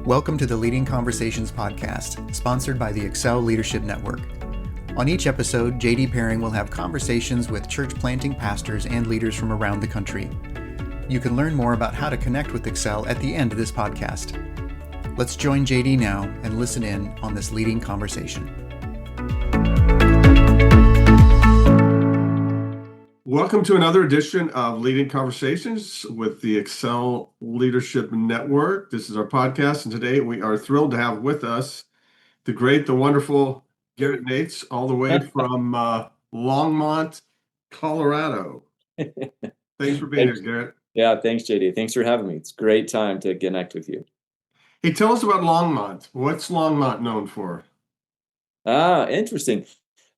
Welcome to the Leading Conversations podcast, sponsored by the Excel Leadership Network. On each episode, JD Pairing will have conversations with church planting pastors and leaders from around the country. You can learn more about how to connect with Excel at the end of this podcast. Let's join JD now and listen in on this leading conversation. Welcome to another edition of Leading Conversations with the Excel Leadership Network. This is our podcast, and today we are thrilled to have with us the great, the wonderful Garrett Nates, all the way from Longmont, Colorado. Thanks for being here, Garrett. Yeah, thanks, JD. Thanks for having me. It's a great time to connect with you. Hey, tell us about Longmont. What's Longmont known for? Interesting.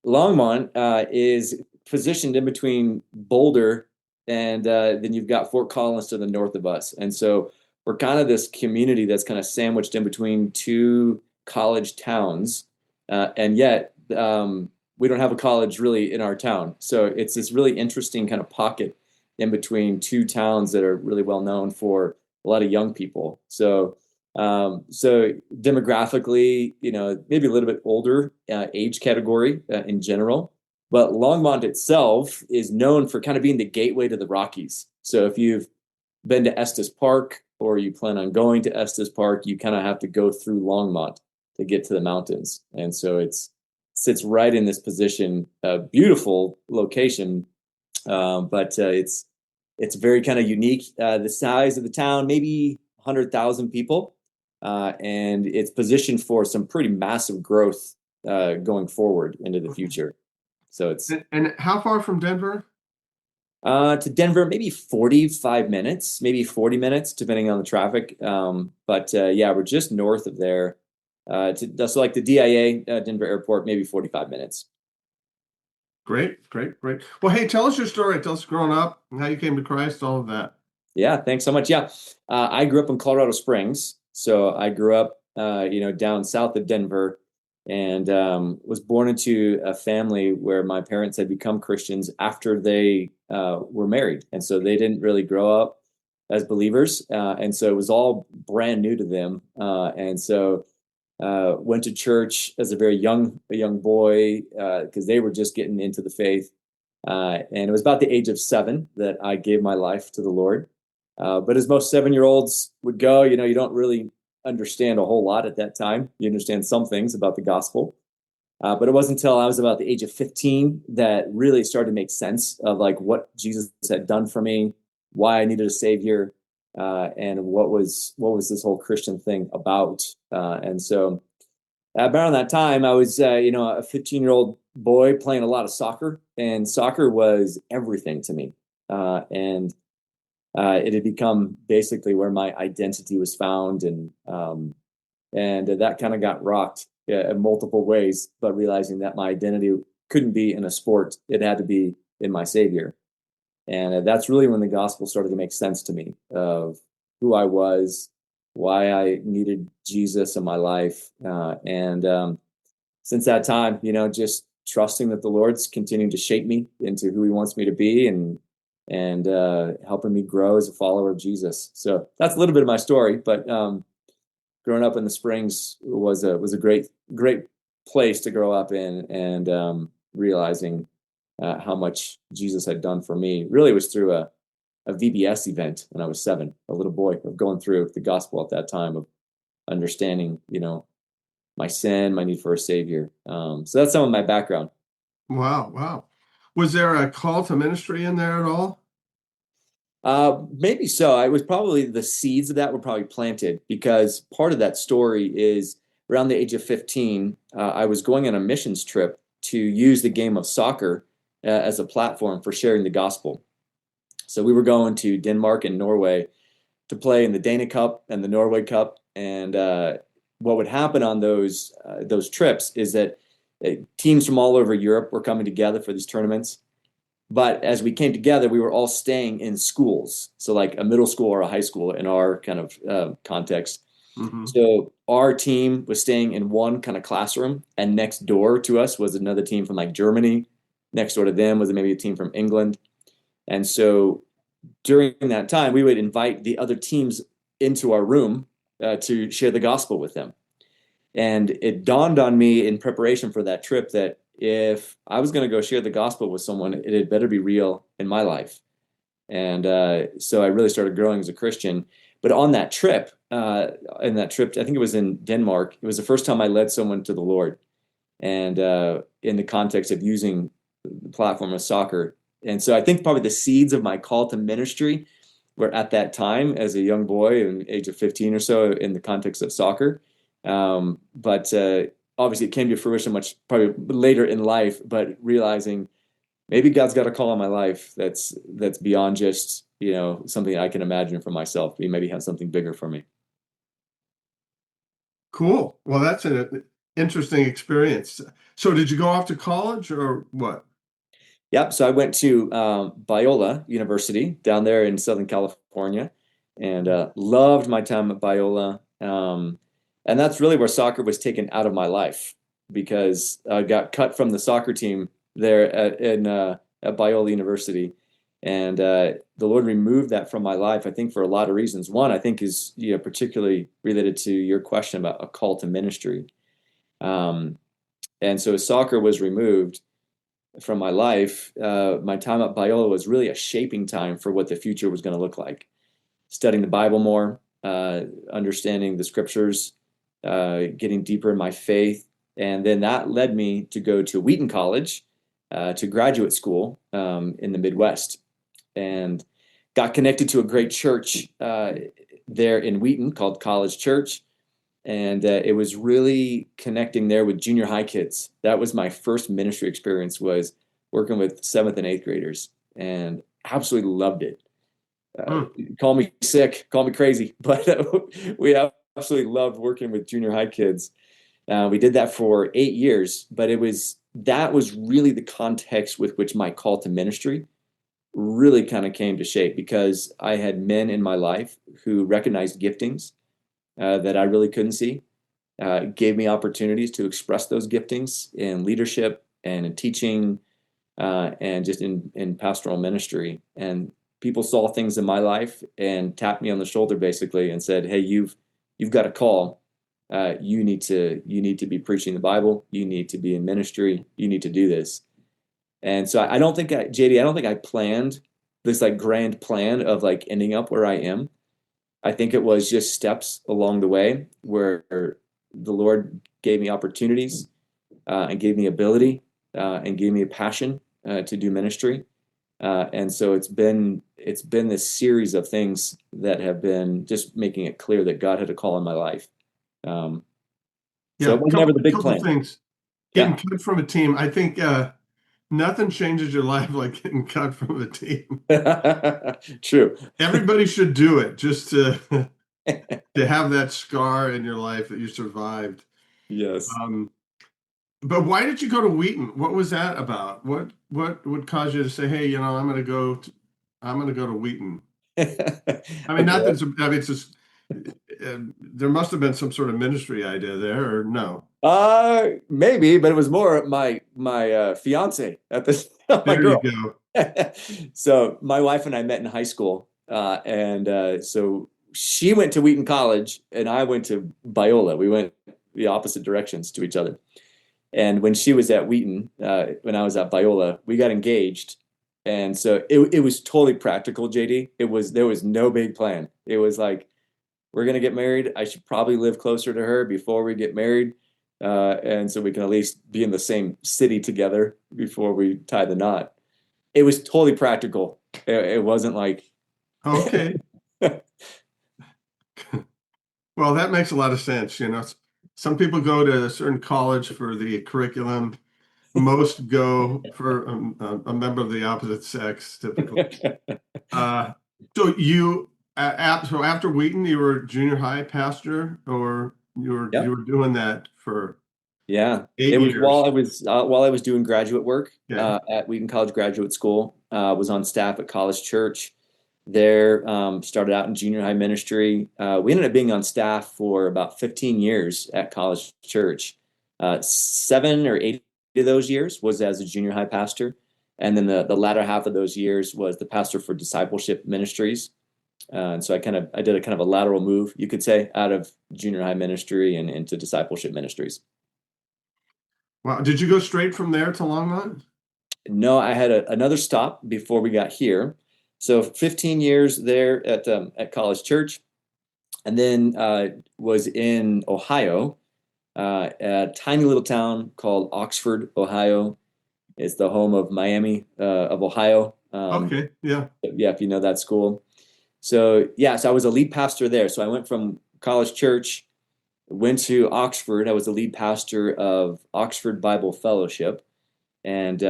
Longmont is positioned in between Boulder and then you've got Fort Collins to the north of us. And so we're kind of this community that's kind of sandwiched in between two college towns. And yet we don't have a college really in our town. So it's this really interesting kind of pocket in between two towns that are really well known for a lot of young people. So demographically, maybe a little bit older age category in general. But Longmont itself is known for kind of being the gateway to the Rockies. So if you've been to Estes Park or you plan on going to Estes Park, you kind of have to go through Longmont to get to the mountains. And so it sits right in this position, a beautiful location, but it's very kind of unique. The size of the town, maybe 100,000 people, and it's positioned for some pretty massive growth going forward into the future. So it's and how far from Denver? To Denver, maybe 45 minutes, maybe 40 minutes, depending on the traffic. But we're just north of there. So like the DIA, Denver Airport, maybe 45 minutes. Great. Well, hey, tell us your story. Tell us growing up and how you came to Christ, all of that. Yeah, thanks so much. Yeah, I grew up in Colorado Springs. So I grew up, down south of Denver. And was born into a family where my parents had become Christians after they were married. And so they didn't really grow up as believers. And so it was all brand new to them. And so went to church as a very young boy because they were just getting into the faith. And it was about the age of 7 that I gave my life to the Lord. But as most 7-year-olds would go, you don't really understand a whole lot at that time. You understand some things about the gospel. But it wasn't until I was about the age of 15 that really started to make sense of like what Jesus had done for me, why I needed a savior, and what was this whole Christian thing about. And so around that time, I was, a 15-year-old boy playing a lot of soccer, and soccer was everything to me. It had become basically where my identity was found, and that kind of got rocked in multiple ways, but realizing that my identity couldn't be in a sport, it had to be in my Savior. And that's really when the gospel started to make sense to me of who I was, why I needed Jesus in my life. Since that time, just trusting that the Lord's continuing to shape me into who he wants me to be and helping me grow as a follower of Jesus. So that's a little bit of my story, but growing up in the Springs was a great place to grow up in, and realizing how much Jesus had done for me really was through a VBS event when I was 7, a little boy, of going through the gospel at that time, of understanding, my sin, my need for a savior. So that's some of my background. Wow. Was there a call to ministry in there at all? Maybe so. I was probably the seeds of that were probably planted, because part of that story is around the age of 15, I was going on a missions trip to use the game of soccer as a platform for sharing the gospel. So we were going to Denmark and Norway to play in the Dana Cup and the Norway Cup. And what would happen on those trips is that teams from all over Europe were coming together for these tournaments. But as we came together, we were all staying in schools. So like a middle school or a high school in our kind of context. Mm-hmm. So our team was staying in one kind of classroom, and next door to us was another team from like Germany. Next door to them was maybe a team from England. And so during that time, we would invite the other teams into our room to share the gospel with them. And it dawned on me in preparation for that trip that if I was going to go share the gospel with someone, it had better be real in my life. And so I really started growing as a Christian. But on that trip, I think it was in Denmark, it was the first time I led someone to the Lord. And in the context of using the platform of soccer. And so I think probably the seeds of my call to ministry were at that time as a young boy, in the age of 15 or so, in the context of soccer. But obviously it came to fruition much probably later in life, but realizing maybe God's got a call on my life that's beyond just, something I can imagine for myself. He maybe has something bigger for me. Cool. Well, that's an interesting experience. So did you go off to college or what? Yep. So I went to Biola University down there in Southern California, and loved my time at Biola. And that's really where soccer was taken out of my life, because I got cut from the soccer team there at Biola University. And the Lord removed that from my life, I think, for a lot of reasons. One, I think, is particularly related to your question about a call to ministry. And so soccer was removed from my life. My time at Biola was really a shaping time for what the future was going to look like. Studying the Bible more, understanding the scriptures, getting deeper in my faith. And then that led me to go to Wheaton College, to graduate school in the Midwest, and got connected to a great church there in Wheaton called College Church. And it was really connecting there with junior high kids. That was my first ministry experience, was working with 7th and 8th graders, and absolutely loved it. Call me sick, call me crazy, but we absolutely loved working with junior high kids. We did that for 8 years, but that was really the context with which my call to ministry really kind of came to shape, because I had men in my life who recognized giftings that I really couldn't see, gave me opportunities to express those giftings in leadership and in teaching, and just in pastoral ministry. And people saw things in my life and tapped me on the shoulder basically and said, "Hey, you've got a call. You need to be preaching the Bible. You need to be in ministry. You need to do this." And so I don't think I planned this like grand plan of like ending up where I am. I think it was just steps along the way where the Lord gave me opportunities, and gave me ability, and gave me a passion to do ministry. And so it's been this series of things that have been just making it clear that God had a call in my life. So it was never the big plan. Things. Getting cut from a team. I think nothing changes your life like getting cut from a team. True. Everybody should do it, just to have that scar in your life that you survived. Yes. But why did you go to Wheaton? What was that about? What would cause you to say, "Hey, I'm going to go to Wheaton"? I mean, not that it's just. There must have been some sort of ministry idea there, or no? Maybe, but it was more my fiance at this. My girl. There you go. So my wife and I met in high school, and so she went to Wheaton College, and I went to Biola. We went the opposite directions to each other. And when she was at Wheaton, when I was at Biola, we got engaged. And so it was totally practical, JD. There was no big plan. It was like, we're going to get married. I should probably live closer to her before we get married. And so we can at least be in the same city together before we tie the knot. It was totally practical. It wasn't like... Okay. Well, that makes a lot of sense. Some people go to a certain college for the curriculum. Most go for a member of the opposite sex, typically. So after Wheaton, you were junior high pastor, or you were doing that for 8 years? While I was doing graduate work at Wheaton College Graduate School. Was on staff at College Church. There, started out in junior high ministry. We ended up being on staff for about 15 years at College Church. 7 or 8 of those years was as a junior high pastor. And then the latter half of those years was the pastor for discipleship ministries. And so I did a kind of a lateral move, you could say, out of junior high ministry and into discipleship ministries. Wow. Did you go straight from there to Longmont? No, I had another stop before we got here. So 15 years there at College Church, and then was in Ohio, a tiny little town called Oxford, Ohio. It's the home of Miami of Ohio. Okay. Yeah. Yeah, if you know that school. So I was a lead pastor there. So I went from College Church, went to Oxford. I was the lead pastor of Oxford Bible Fellowship, and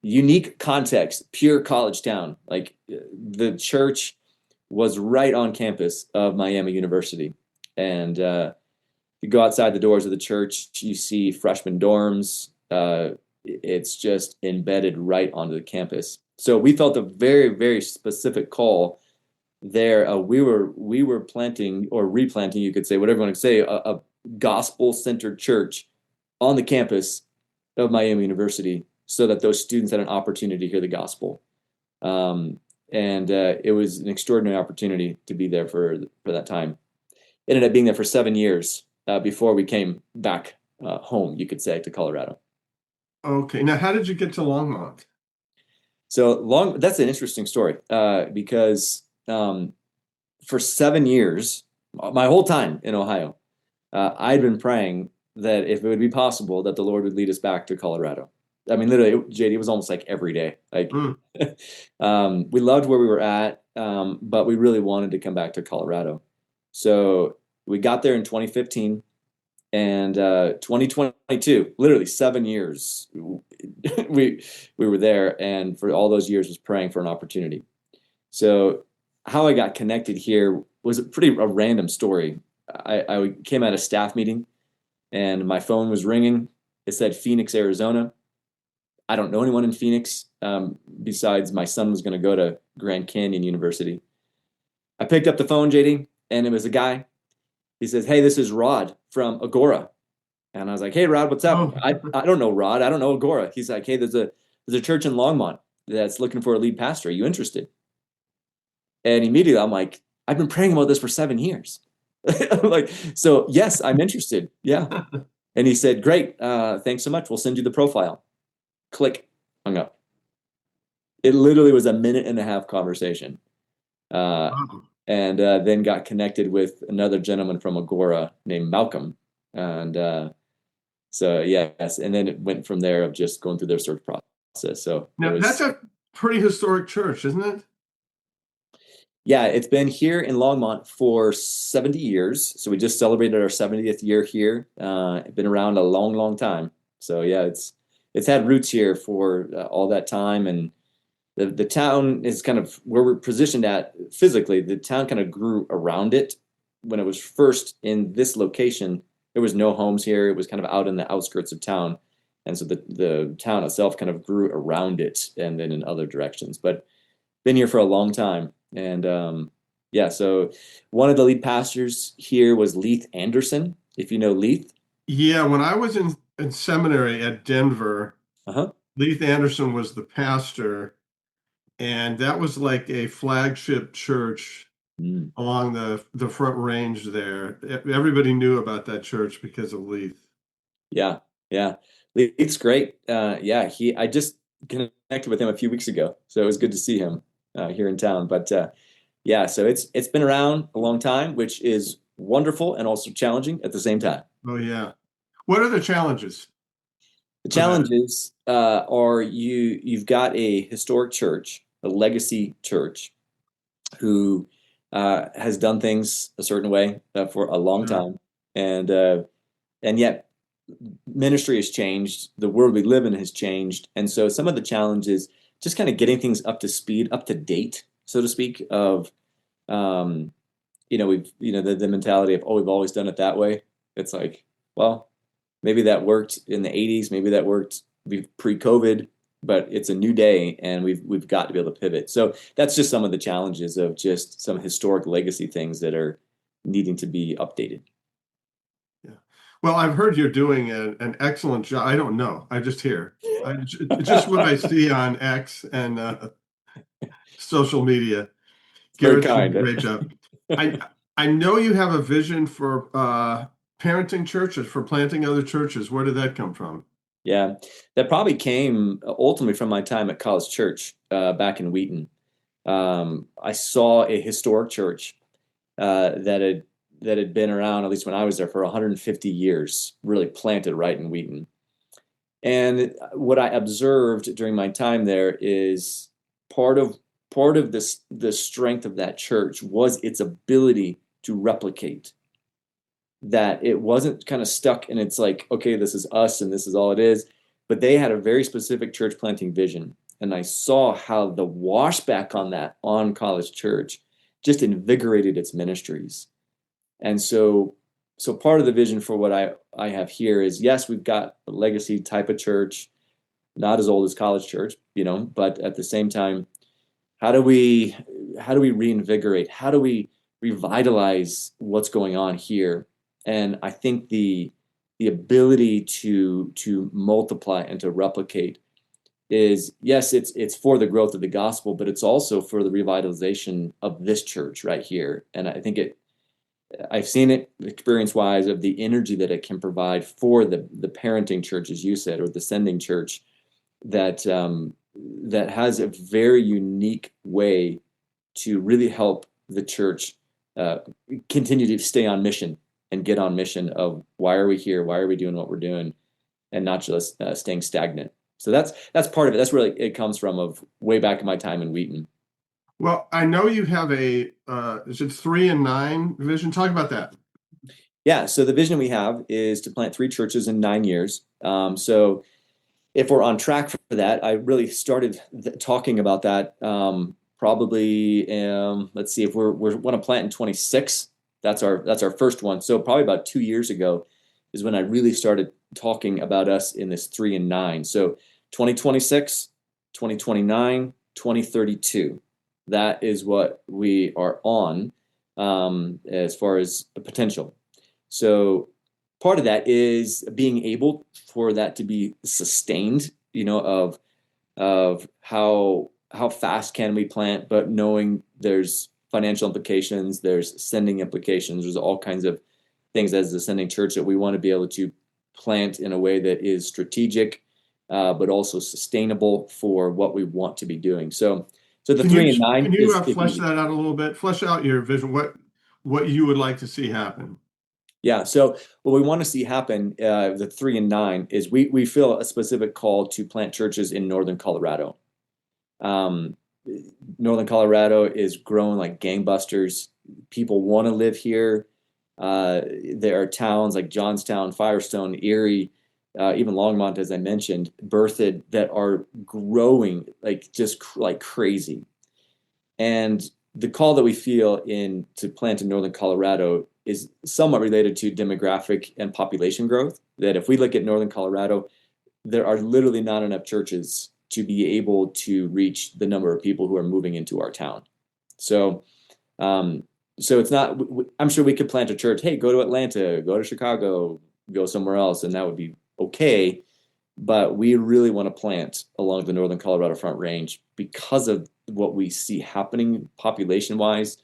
unique context, pure college town. Like the church was right on campus of Miami University, and you go outside the doors of the church, you see freshman dorms. It's just embedded right onto the campus. So we felt a very, very specific call there. We were planting or replanting, you could say, whatever you want to say, a gospel-centered church on the campus of Miami University, so that those students had an opportunity to hear the gospel. And it was an extraordinary opportunity to be there for that time. Ended up being there for 7 years before we came back home, you could say, to Colorado. Okay. Now, how did you get to Longmont? So that's an interesting story because for 7 years, my whole time in Ohio, I'd been praying that if it would be possible that the Lord would lead us back to Colorado. I mean, literally, JD, it was almost like every day. Like we loved where we were at, but we really wanted to come back to Colorado. So we got there in 2015, and 2022, literally 7 years, we were there, and for all those years was praying for an opportunity. So how I got connected here was a random story. I came at a staff meeting, and my phone was ringing. It said Phoenix, Arizona. I don't know anyone in Phoenix besides my son was going to go to Grand Canyon University. I picked up the phone, JD, and it was a guy. He says, "Hey, this is Rod from Agora." And I was like, "Hey, Rod, what's up?" Oh. I don't know Rod. I don't know Agora. He's like, "Hey, there's a church in Longmont that's looking for a lead pastor. Are you interested?" And immediately I'm like, "I've been praying about this for 7 years." I'm like, "So yes, I'm interested." Yeah. And he said, "Great. Thanks so much. We'll send you the profile." Click, hung up. It literally was a 1.5-minute conversation. And then got connected with another gentleman from Agora named Malcolm. And so, yes. And then it went from there of just going through their search process. So Now, that's a pretty historic church, isn't it? Yeah, it's been here in Longmont for 70 years. So we just celebrated our 70th year here. Been around a long, long time. So yeah, it's had roots here for all that time. And the town is kind of where we're positioned at physically. The town kind of grew around it. When it was first in this location, there was no homes here. It was kind of out in the outskirts of town. And so the town itself kind of grew around it and then in other directions. But been here for a long time. And so one of the lead pastors here was Leith Anderson, if you know Leith. Yeah, when I was in seminary at Denver, Leith Anderson was the pastor, and that was like a flagship church along the Front Range there. Everybody knew about that church because of Leith. Yeah. Leith's great. I just connected with him a few weeks ago, so it was good to see him here in town. But so it's been around a long time, which is wonderful and also challenging at the same time. Oh yeah. What are the challenges? The challenges are you've got a historic church, a legacy church, who has done things a certain way for a long time, and yet ministry has changed, the world we live in has changed, and so some of the challenges just kind of getting things up to speed, up to date, so to speak, of the mentality of, we've always done it that way. It's like, well, maybe that worked in the 80s, maybe that worked pre-COVID, but it's a new day and we've got to be able to pivot. So that's just some of the challenges of just some historic legacy things that are needing to be updated. Yeah. Well, I've heard you're doing an excellent job. I don't know. I just hear. Just what I see on X and social media. Very Garrett's doing kind. a great job. I I know you have a vision for parenting churches, for planting other churches. Where did that come from? Yeah, that probably came ultimately from my time at College Church back in Wheaton. I saw a historic church that had been around, at least when I was there, for 150 years, really planted right in Wheaton. And what I observed during my time there is part of this the strength of that church was its ability to replicate. That it wasn't kind of stuck and it's like, okay, this is us and this is all it is. But they had a very specific church planting vision. And I saw how the washback on that on College Church just invigorated its ministries. And so part of the vision for what I have here is, yes, we've got a legacy type of church, not as old as College Church, but at the same time, how do we reinvigorate? How do we revitalize what's going on here? And I think the ability to multiply and to replicate is, yes, it's for the growth of the gospel, but it's also for the revitalization of this church right here. And I think I've seen it experience-wise of the energy that it can provide for the parenting church, as you said, or the sending church that that has a very unique way to really help the church continue to stay on mission and get on mission of why are we here? Why are we doing what we're doing? And not just staying stagnant. So that's part of it. That's where it comes from, of way back in my time in Wheaton. Well, I know you have a is it 3 and 9 vision? Talk about that. Yeah. So the vision we have is to plant 3 churches in 9 years. So if we're on track for that, I really started talking about that probably. Let's see, if we want to plant in 26. That's our first one. So probably about 2 years ago is when I really started talking about us in this 3 and 9. So 2026, 2029, 2032. That is what we are on as far as the potential. So part of that is being able for that to be sustained, of how fast can we plant, but knowing there's financial implications, there's sending implications, there's all kinds of things as the sending church that we want to be able to plant in a way that is strategic, but also sustainable for what we want to be doing. So the 3 and 9 can you is flesh that out a little bit? Flesh out your vision. What you would like to see happen? Yeah. So what we want to see happen, the 3 and 9, is we feel a specific call to plant churches in northern Colorado. Northern Colorado is growing like gangbusters. People want to live here. There are towns like Johnstown, Firestone, Erie, even Longmont, as I mentioned, Berthoud, that are growing like crazy. And the call that we feel to plant in northern Colorado is somewhat related to demographic and population growth. That if we look at northern Colorado, there are literally not enough churches to be able to reach the number of people who are moving into our town. So it's not, I'm sure we could plant a church, hey, go to Atlanta, go to Chicago, go somewhere else, and that would be okay. But we really want to plant along the northern Colorado Front Range because of what we see happening population-wise,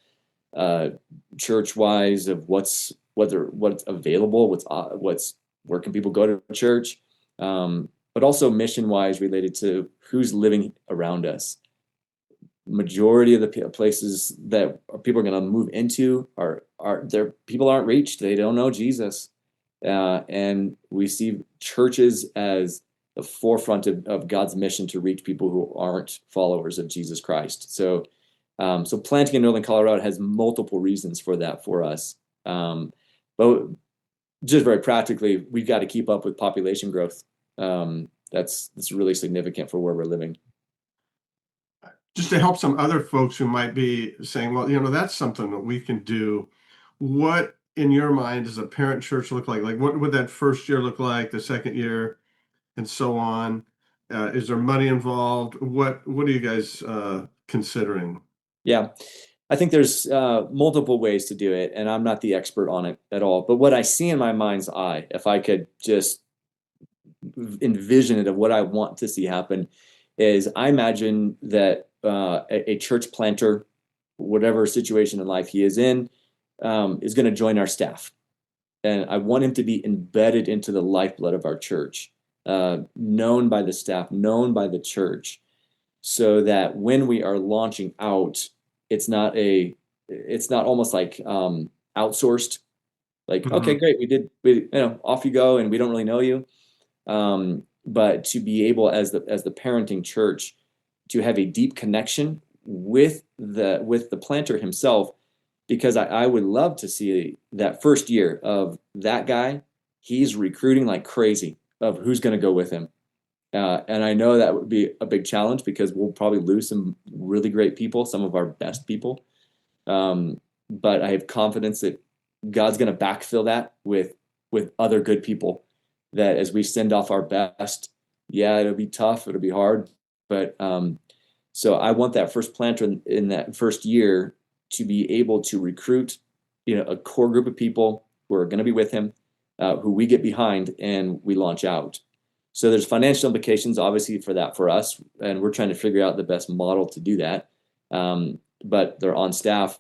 church-wise, of what's available, where can people go to church, but also mission-wise related to who's living around us. Majority of the places that people are going to move into are their people aren't reached. They don't know Jesus, and we see churches as the forefront of God's mission to reach people who aren't followers of Jesus Christ. So planting in northern Colorado has multiple reasons for that for us. But just very practically, we've got to keep up with population growth. That's really significant for where we're living. Just to help some other folks who might be saying, well, that's something that we can do. What, in your mind, does a parent church look like? Like, what would that first year look like, the second year, and so on? Is there money involved? What are you guys considering? Yeah, I think there's multiple ways to do it, and I'm not the expert on it at all. But what I see in my mind's eye, if I could just envision it of what I want to see happen, is I imagine that a church planter whatever situation in life he is in, is going to join our staff. And I want him to be embedded into the lifeblood of our church, known by the staff, known by the church, so that when we are launching out, it's not almost like outsourced. Like, okay, great, off you go, and we don't really know you. But to be able, as the parenting church, to have a deep connection with the planter himself, because I would love to see that first year of that guy. He's recruiting like crazy of who's going to go with him. And I know that would be a big challenge because we'll probably lose some really great people, some of our best people. But I have confidence that God's going to backfill that with other good people, that as we send off our best, it'll be tough, it'll be hard. But so I want that first planter in that first year to be able to recruit, a core group of people who are going to be with him, who we get behind and we launch out. So there's financial implications, obviously, for that for us, and we're trying to figure out the best model to do that. But they're on staff.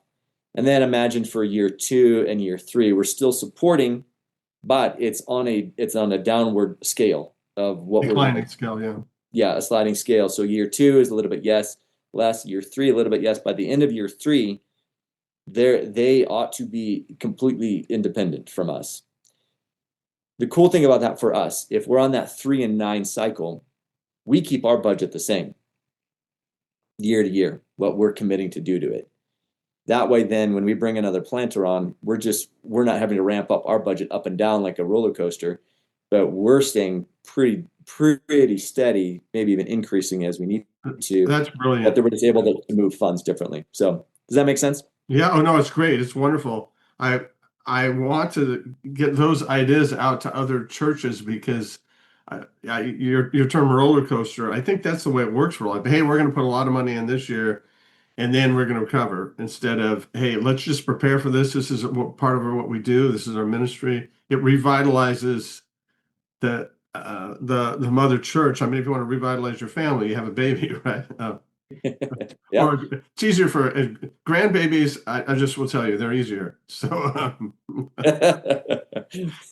And then imagine for year 2 and year 3, we're still supporting, but it's on a downward scale of what declining scale, yeah. Yeah, a sliding scale. So year 2 is a little bit less. Year 3 a little bit yes. By the end of year 3, they ought to be completely independent from us. The cool thing about that for us, if we're on that 3 and 9 cycle, we keep our budget the same year to year, what we're committing to do to it. That way, then when we bring another planter on, we're not having to ramp up our budget up and down like a roller coaster, but we're staying pretty steady, maybe even increasing as we need to. That's brilliant. But they're just able to move funds differently. So does that make sense? Yeah. Oh no, it's great. It's wonderful. I want to get those ideas out to other churches because your term roller coaster, I think that's the way it works for life. Hey, we're going to put a lot of money in this year, and then we're going to recover, instead of, hey, let's just prepare for this. This is part of what we do. This is our ministry. It revitalizes the mother church. I mean, if you want to revitalize your family, you have a baby, right? Yeah. Or it's easier for grandbabies. I just will tell you, they're easier. So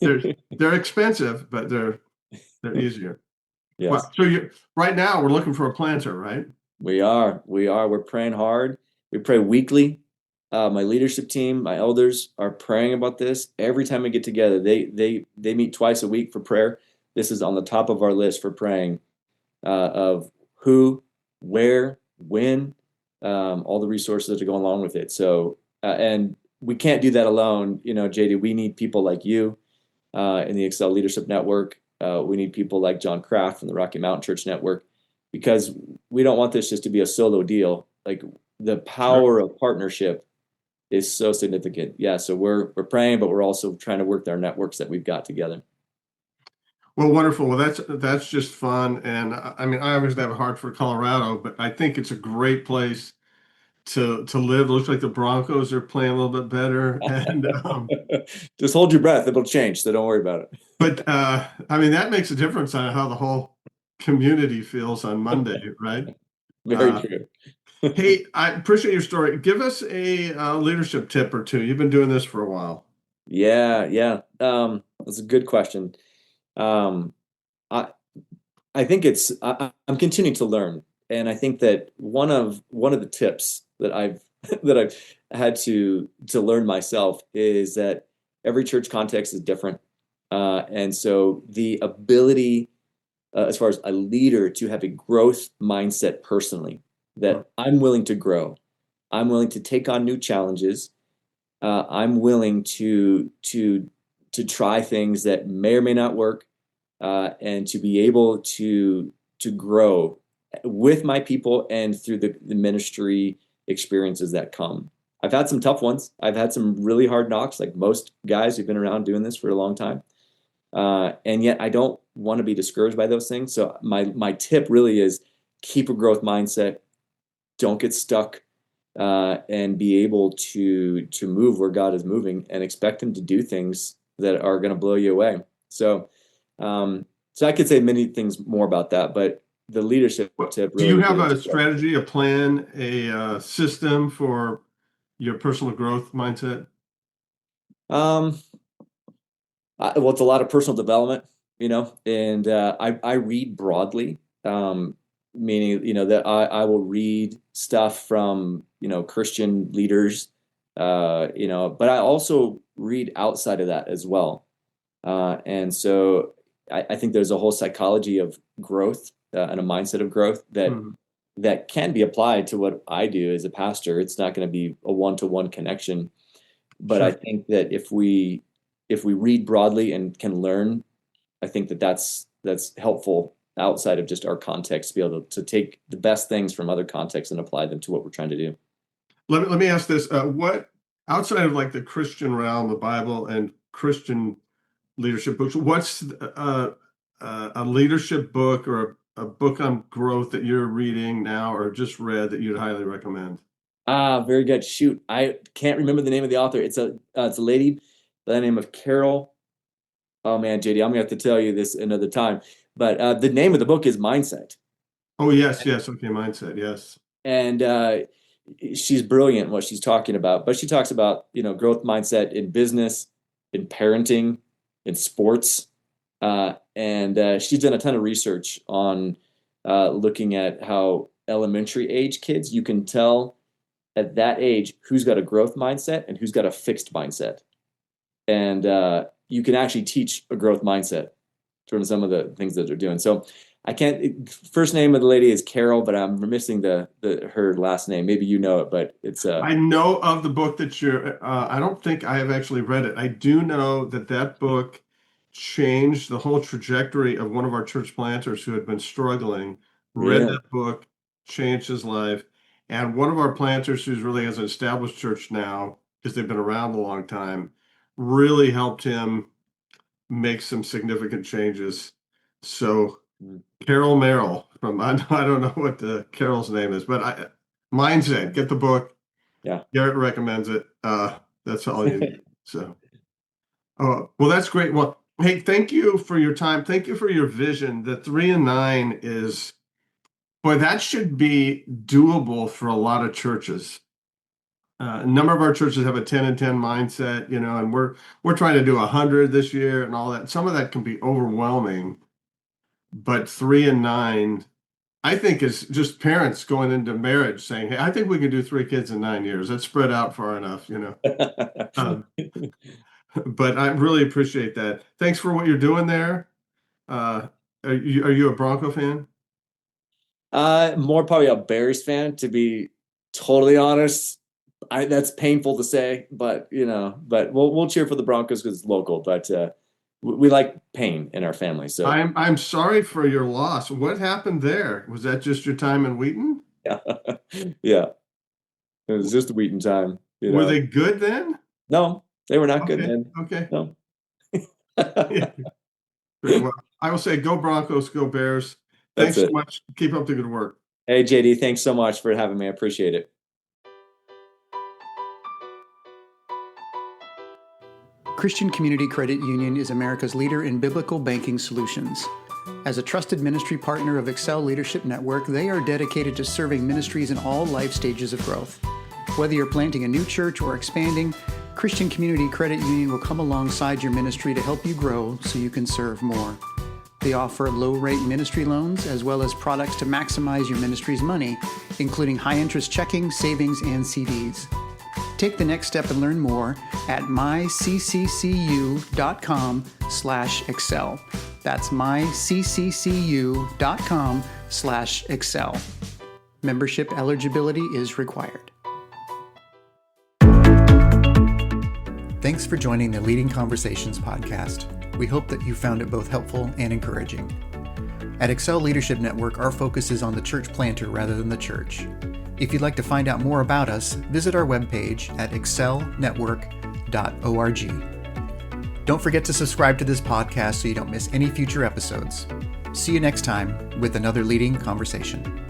they're expensive, but they're easier. Yes. Well, so right now we're looking for a planter, right? We are. We're praying hard. We pray weekly. My leadership team, my elders are praying about this. Every time we get together, they meet twice a week for prayer. This is on the top of our list for praying, of who, where, when, all the resources that go along with it. So, and we can't do that alone. JD, we need people like you in the Excel Leadership Network. We need people like John Kraft from the Rocky Mountain Church Network, because we don't want this just to be a solo deal. Like, the power of partnership is so significant. Yeah. So we're praying, but we're also trying to work our networks that we've got together. Well, wonderful. Well, that's just fun. And I mean, I always have a heart for Colorado, but I think it's a great place to live. It looks like the Broncos are playing a little bit better. And just hold your breath. It'll change. So don't worry about it. But I mean, that makes a difference on how the whole community feels on Monday, right? Very true. Hey, I appreciate your story. Give us a leadership tip or two. You've been doing this for a while. Yeah. That's a good question. I think I'm continuing to learn, and I think that one of the tips that I've had to learn myself is that every church context is different, and so the ability, as far as a leader, to have a growth mindset personally, that I'm willing to grow, I'm willing to take on new challenges, I'm willing to try things that may or may not work, and to be able to grow with my people and through the ministry experiences that come. I've had some tough ones. I've had some really hard knocks, like most guys who've been around doing this for a long time. And yet I don't want to be discouraged by those things. So my tip really is keep a growth mindset. Don't get stuck, and be able to move where God is moving, and expect him to do things that are going to blow you away. So I could say many things more about that, but the leadership tip really. Do you have a strategy, a plan, a system for your personal growth mindset? Well, it's a lot of personal development, and I read broadly, meaning, that I will read stuff from, Christian leaders, but I also read outside of that as well. And so I think there's a whole psychology of growth and a mindset of growth that can be applied to what I do as a pastor. It's not going to be a one-to-one connection, but Sure. I think that if we read broadly and can learn, I think that's helpful outside of just our context, to be able to take the best things from other contexts and apply them to what we're trying to do. Let me ask this: what outside of like the Christian realm, the Bible and Christian leadership books, what's a leadership book or a book on growth that you're reading now or just read that you'd highly recommend? Very good. Shoot, I can't remember the name of the author. It's a lady by the name of Carol. Oh man, JD, I'm gonna have to tell you this another time. But the name of the book is Mindset. Oh yes, okay, Mindset, yes. And she's brilliant in what she's talking about. But she talks about growth mindset in business, in parenting, in sports, and she's done a ton of research on looking at how elementary age kids, you can tell at that age who's got a growth mindset and who's got a fixed mindset. And you can actually teach a growth mindset from some of the things that they're doing. So I can't, first name of the lady is Carol, but I'm missing her last name. Maybe you know it, but it's I know of the book that you're, I don't think I have actually read it. I do know that book changed the whole trajectory of one of our church planters who had been struggling, read that book, changed his life. And one of our planters who's really has an established church now, because they've been around a long time, really helped him make some significant changes. So Carol Merrill from, I don't know what Carol's name is, but Mindset, get the book. Yeah. Garrett recommends it. That's all you need. So, well, that's great. Well, hey, thank you for your time. Thank you for your vision. The 3 and 9 is, boy, that should be doable for a lot of churches. A number of our churches have a 10 and 10 mindset, and we're trying to do 100 this year and all that. Some of that can be overwhelming, but 3 and 9, I think, is just parents going into marriage saying, "Hey, I think we can do 3 kids in 9 years. That's spread out far enough, But I really appreciate that. Thanks for what you're doing there. Are you a Bronco fan? More probably a Bears fan, to be totally honest. That's painful to say, but we'll cheer for the Broncos because it's local. But we like pain in our family. So I'm sorry for your loss. What happened there? Was that just your time in Wheaton? Yeah. It was just Wheaton time. Were they good then? No, they were not good then. Okay. No. Yeah. Well, I will say, go Broncos, go Bears. Thanks so much. Keep up the good work. Hey, JD, thanks so much for having me. I appreciate it. Christian Community Credit Union is America's leader in biblical banking solutions. As a trusted ministry partner of Excel Leadership Network, they are dedicated to serving ministries in all life stages of growth. Whether you're planting a new church or expanding, Christian Community Credit Union will come alongside your ministry to help you grow so you can serve more. They offer low-rate ministry loans as well as products to maximize your ministry's money, including high-interest checking, savings, and CDs. Take the next step and learn more at mycccu.com/excel. That's mycccu.com/excel. Membership eligibility is required. Thanks for joining the Leading Conversations podcast. We hope that you found it both helpful and encouraging. At Excel Leadership Network, our focus is on the church planter rather than the church. If you'd like to find out more about us, visit our webpage at excelnetwork.org. Don't forget to subscribe to this podcast so you don't miss any future episodes. See you next time with another Leading Conversation.